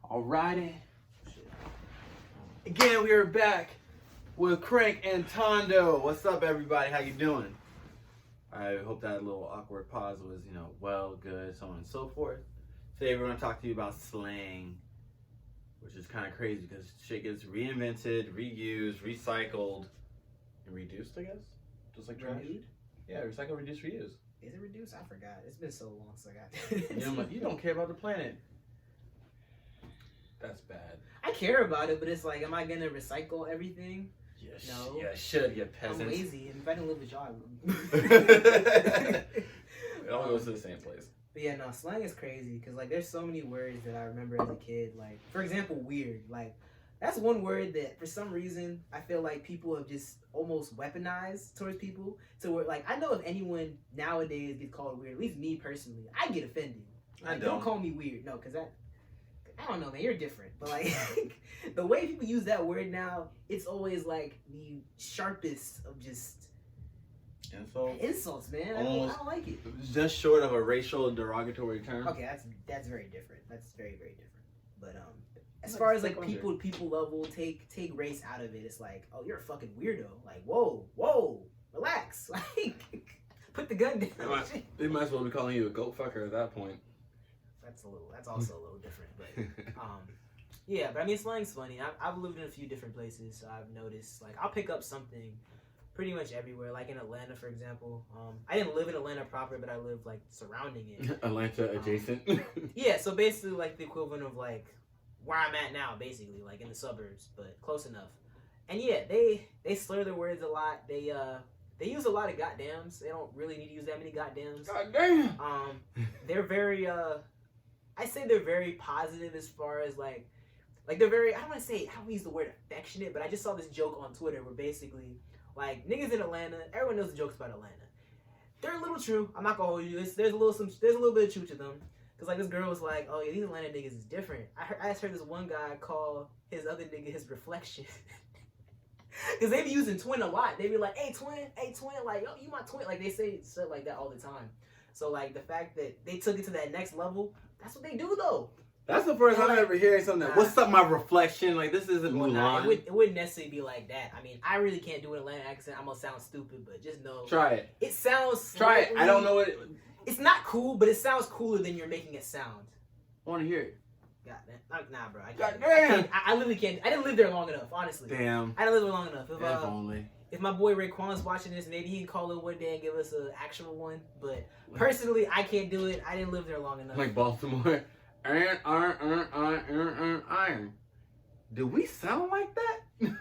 Alrighty. Again, we are back with Crank and Tondo. What's up, everybody? How you doing? I hope that little awkward pause was, well, good, so on and so forth. Today we're going to talk to you about slang, which is kind of crazy because shit gets reinvented, reused, recycled, and reduced, I guess? Just like trash? Renewed? Yeah, recycle, reduce, reuse. Is it reduced? I forgot. It's been so long since I got You don't care about the planet. That's bad. I care about it, but it's like, am I going to recycle everything? Yes. No. Yeah, should, you peasant. I'm lazy, and if I didn't live with y'all, I would. It all goes to the same place. But yeah, no, slang is crazy because like there's so many words that I remember as a kid. Like, for example, weird. Like, that's one word that for some reason I feel like people have just almost weaponized towards people. To where, like, I know if anyone nowadays gets called weird, at least me personally, I get offended. Like, don't call me weird. No, because I don't know, man, you're different. But like the way people use that word now, it's always like the sharpest of just insults, man. I don't like it. Just short of a racial derogatory term. Okay, that's very different. That's very, very different. But as far as like people level, take race out of it. It's like, oh, you're a fucking weirdo. Like, whoa, relax. Like, put the gun down. They might as well be calling you a goat fucker at that point. That's also a little different, but yeah. But I mean, slang's funny. I've lived in a few different places, so I've noticed like I'll pick up something pretty much everywhere. Like in Atlanta, for example. I didn't live in Atlanta proper, but I lived like surrounding it. Atlanta adjacent. Yeah, so basically like the equivalent of like where I'm at now, basically like in the suburbs, but close enough. And yeah, they slur their words a lot. They use a lot of goddams. They don't really need to use that many goddams. Goddamn. They're very I say they're very positive as far as like they're very, I don't use the word affectionate, but I just saw this joke on Twitter where basically like niggas in Atlanta, everyone knows the jokes about Atlanta. They're a little true. I'm not gonna hold you. There's a little bit of truth to them. Cause like this girl was like, oh yeah, these Atlanta niggas is different. I just heard this one guy call his other nigga his reflection. Cause they be using twin a lot. They be like, hey twin, like yo, you my twin. Like they say shit like that all the time. So like the fact that they took it to that next level, that's what they do though. That's the first time I ever hearing something. What's up, my reflection? Like this isn't Mulan. It wouldn't necessarily be like that. I mean, I really can't do an Atlanta accent. I'm gonna sound stupid, but just know. Try it. It sounds. Try it. I don't know it. It's not cool, but it sounds cooler than you're making it sound. I want to hear it. God, man. Nah, bro. I literally can't. I didn't live there long enough, honestly. Damn. I didn't live there long enough. If only. If my boy Raekwon's watching this, maybe he can call it one day and give us an actual one. But personally, I can't do it. I didn't live there long enough. Like Baltimore. Iron. Do we sound like that? Nah,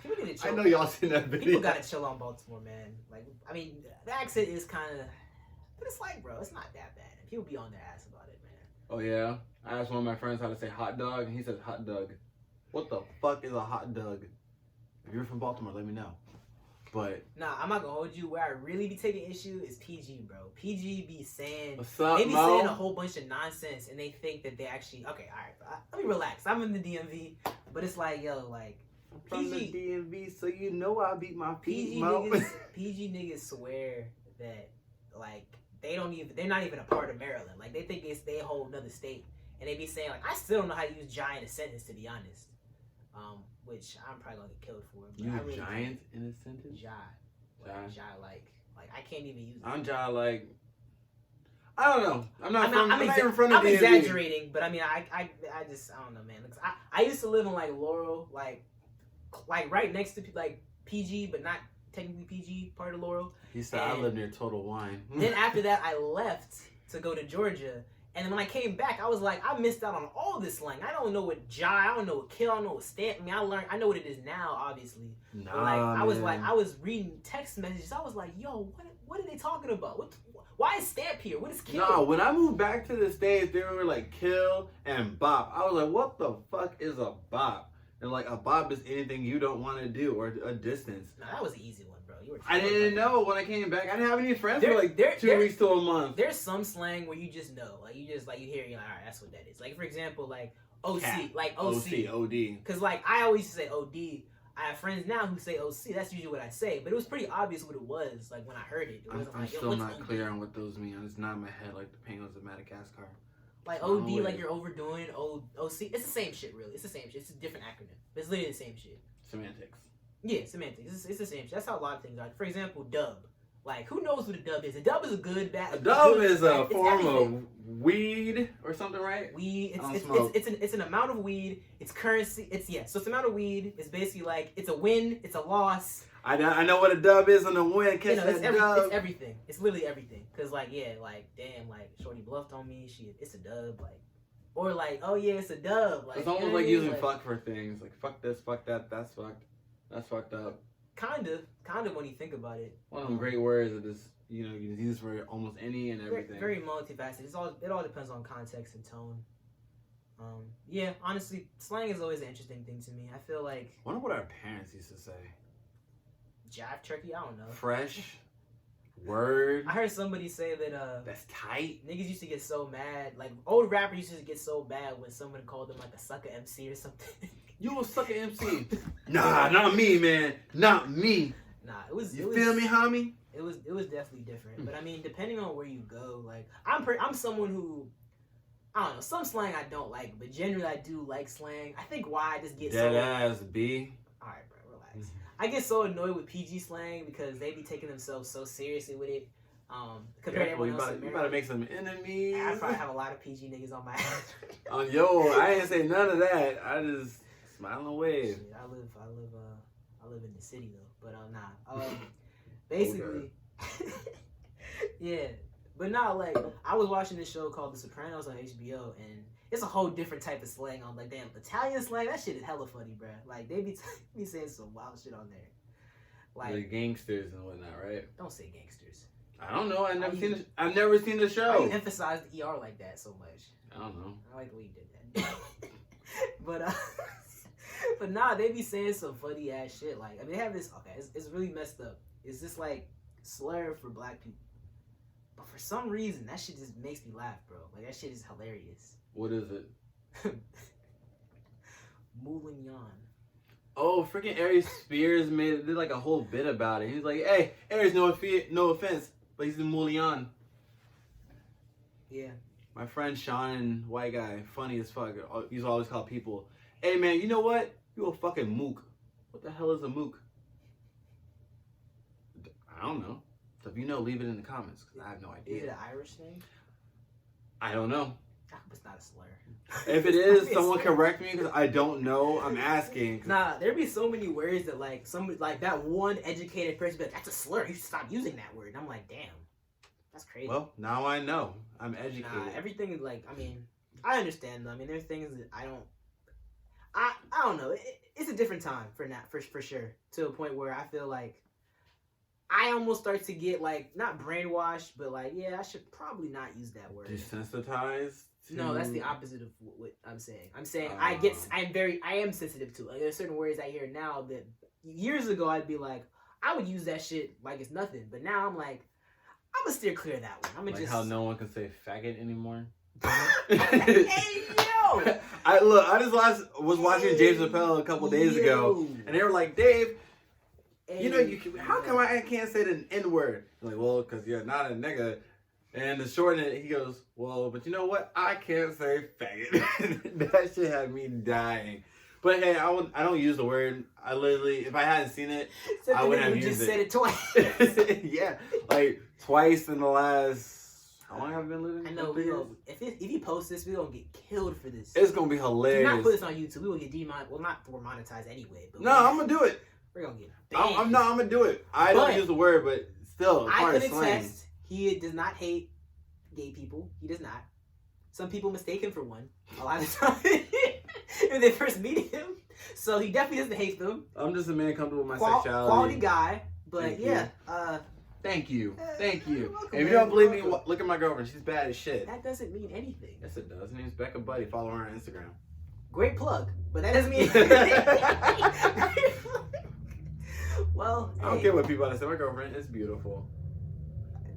people need to chill. I know y'all seen that video. People gotta chill on Baltimore, man. Like, I mean, the accent is kind of, but it's like, bro, it's not that bad. And people be on their ass about it, man. Oh yeah, I asked one of my friends how to say hot dog, and he says hot dog. What the fuck is a hot dog? If you're from Baltimore, let me know. But nah, I'm not gonna hold you. Where I really be taking issue is PG, bro. PG be saying, what's up, they be Mo? saying a whole bunch of nonsense, and they think that they actually, okay, all right, let me relax. I'm in the DMV, but it's like, yo, like, from the DMV, so you know I beat my PG Mo. PG niggas swear that like they're not even a part of Maryland. Like they think they a whole another state, and they be saying like I still don't know how to use giant in a sentence, to be honest. Which I'm probably gonna get killed for. But you giant in a sentence? Like I can't even use it. I'm like. I don't know. I'm not even from the I'm DMV. exaggerating, but I mean, I just I don't know, man. I used to live in like Laurel, like right next to like PG, but not technically PG part of Laurel. He said I live near Total Wine. Then after that, I left to go to Georgia, and then when I came back, I was like, I missed out on all this slang. I don't know what jai, I don't know what kill, I don't know what stamp. I mean, I know what it is now, obviously. Nah, but I was reading text messages. I was like, yo, what are they talking about? Why is stamp here? What is kill? No, when I moved back to the States, they were like kill and bop. I was like, what the fuck is a bop? And like a bop is anything you don't want to do or a distance. Nah, that was an easy one, bro. I didn't know when I came back. I didn't have any friends for like 2 weeks to a month. There's some slang where you just know, like you hear, you're like, all right, that's what that is. Like for example, like OC, Cat. like OC, OD. Because like I always say OD. I have friends now who say OC. That's usually what I say. But it was pretty obvious what it was. Like when I heard it, I'm like, still not clear on what those mean. It's not in my head like the penguins of Madagascar. Like OD, like you're overdoing. OC, it's the same shit, really. It's the same shit. It's a different acronym. It's literally the same shit. Semantics. Yeah, semantics. It's the same shit. That's how a lot of things are. For example, dub. Like, who knows what a dub is? A dub is a good, bad. A dub is a form of weed or something, right? Weed. It's an amount of weed. It's currency. So it's amount of weed. It's basically like it's a win. It's a loss. I know what a dub is on a win. Catch that dub. It's everything. It's literally everything. Cause like damn, like shorty bluffed on me. It's a dub. Like, or like, oh yeah, it's a dub. Like, it's almost like using fuck for things. Like fuck this, fuck that. That's fucked. That's fucked up. Kind of when you think about it. One of them great words that is, you can use for almost any and everything. Very multifaceted. It all depends on context and tone. Yeah, honestly, slang is always an interesting thing to me. I feel like. I wonder what our parents used to say. Jive turkey? I don't know. Fresh. Word. I heard somebody say that that's tight. Niggas used to get so mad. Like old rappers used to get so bad when someone called them like a sucker MC or something. You a sucker MC? Nah, not me, man. Not me. Nah, it was. You feel me, homie? It was definitely different. But I mean, depending on where you go, like I'm someone who, I don't know, some slang I don't like, but generally I do like slang. I think why I just get Dead ass B. Alright, bro, relax. I get so annoyed with PG slang because they be taking themselves so seriously with it. Compared to everyone else. You about to make some enemies. I probably have a lot of PG niggas on my ass. Yo, I ain't say none of that. I just smile and wave. Shit, I live in the city though, but nah. Basically, yeah. But nah, like I was watching this show called The Sopranos on HBO, and it's a whole different type of slang. I'm like, damn, Italian slang, that shit is hella funny, bruh. Like they be saying some wild shit on there. Like the gangsters and whatnot, right? Don't say gangsters. I don't know. I've never seen the show. Why you emphasize the ER like that so much? I don't know. I like the way you did that. But nah, they be saying some funny ass shit. Like, I mean, they have this. Okay, it's really messed up. It's this like slur for black people, but for some reason that shit just makes me laugh, bro. Like that shit is hilarious. What is it? Moulignon. Oh, freaking Aries Spears did like a whole bit about it. He's like, "Hey, Aries, no offense, but he's a Moulignon." Yeah. My friend Sean, white guy, funny as fuck. He's always called people, "Hey man, you know what? You a fucking mook." What the hell is a mook? I don't know. So if you know, leave it in the comments because I have no idea. Is it an Irish thing? I don't know. I hope it's not a slur. If it is, someone correct me because I don't know. I'm asking. Nah, there be so many words that like that one educated person be like, that's a slur. You should stop using that word. And I'm like, damn, that's crazy. Well, now I know. I'm educated. Nah, everything is like, I mean, I understand though. I mean, there's things that I don't know. It's a different time for sure. To a point where I feel like I almost start to get like not brainwashed, but like I should probably not use that word. Desensitized. No, that's the opposite of what I'm saying. I'm saying I am sensitive to it. Like, there's certain words I hear now that years ago I'd be like, I would use that shit like it's nothing. But now I'm like, I'm gonna steer clear of that one. I'm gonna like just how no one can say faggot anymore. Hey yo! I just was watching James Chappelle a couple days ago, and they were like, Dave, how come I can't say the N word? I'm like, well, because you're not a nigga. And to shorten it, he goes, well, but you know what? I can't say faggot. That shit had me dying. But hey, I don't use the word. I literally, if I hadn't seen it, I wouldn't have used it. Just said it twice. Yeah, like twice in the last. How long have I been living? I know. If you post this, we gonna get killed for this. It's gonna be hilarious. Do not put this on YouTube. We will get demonetized. Well, not for monetized anyway. But no, I'm gonna do it. We're gonna get banned. I'm gonna do it. I don't use the word, but still, I can attest. He does not hate gay people. He does not. Some people mistake him for one a lot of times when they first meet him. So he definitely doesn't hate them. I'm just a man comfortable with my sexuality. Quality guy. But Thank you. Welcome, if you man. don't believe me, look at my girlfriend. She's bad as shit. That doesn't mean anything. Yes, it does. Her name's Becca Buddy. Follow her on Instagram. Great plug. But that doesn't mean anything. Well, I don't care what people say. My girlfriend is beautiful.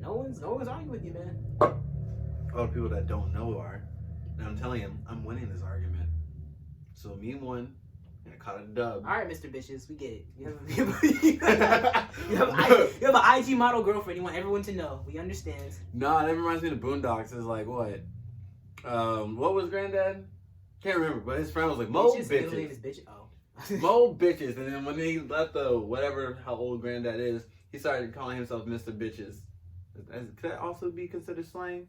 No one's arguing with you, man. All the people that don't know are. And I'm telling him, I'm winning this argument. So me won, and I caught a dub. All right, Mr. Bitches, we get it. You have an IG model girlfriend. You want everyone to know. We understand. Nah, that reminds me of the Boondocks. It's like what? What was granddad? Can't remember, but his friend was like, Mo Middle name bitches. is bitch. Oh. Mo bitches. And then when he left the whatever, how old granddad is, he started calling himself Mr. Bitches. Could that also be considered slang?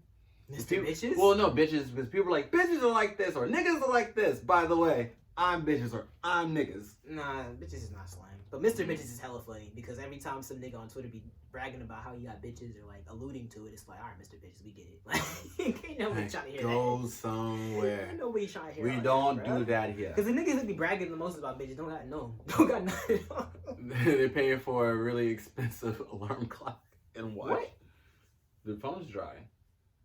Mr. Bitches? Well, no, bitches, because people are like, bitches are like this, or niggas are like this. By the way, I'm bitches, or I'm niggas. Nah, bitches is not slang. But Mr. Bitches is hella funny because every time some nigga on Twitter be bragging about how he got bitches or like alluding to it, it's like, all right, Mr. Bitches, we get it. Like, ain't nobody trying to hear Go that. somewhere. Ain't nobody trying to hear We all don't that, do that here. Because the niggas that be bragging the most about bitches don't got nothing. They're paying for a really expensive alarm clock and watch. What? Their phone's dry.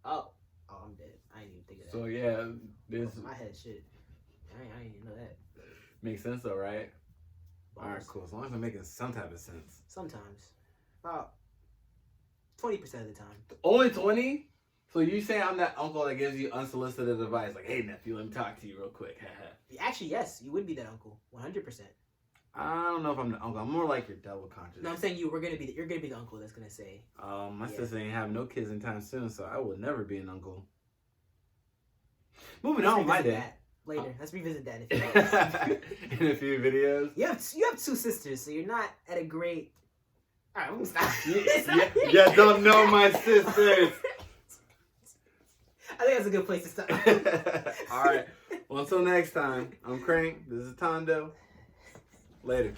Oh, I'm dead. I didn't even think of that. So yeah, this My head shit. I didn't even know that. makes sense though, right? Balls. All right, cool. As long as I'm making some type of sense. Sometimes. About 20% of the time. Only 20? So you say I'm that uncle that gives you unsolicited advice, like, hey nephew, let me talk to you real quick. Actually, yes, you would be that uncle. 100%. I don't know if I'm the uncle. I'm more like your double conscious. No, I'm saying you're gonna be the uncle that's gonna say. My sister ain't have no kids anytime soon, so I will never be an uncle. Moving on, my day. Later, let's revisit that in a few in a few videos. You have two sisters, so you're not at a great. All right, I'm gonna stop. You don't know my sisters. I think that's a good place to stop. All right. Well, until next time, I'm Crank. This is Tondo. Later.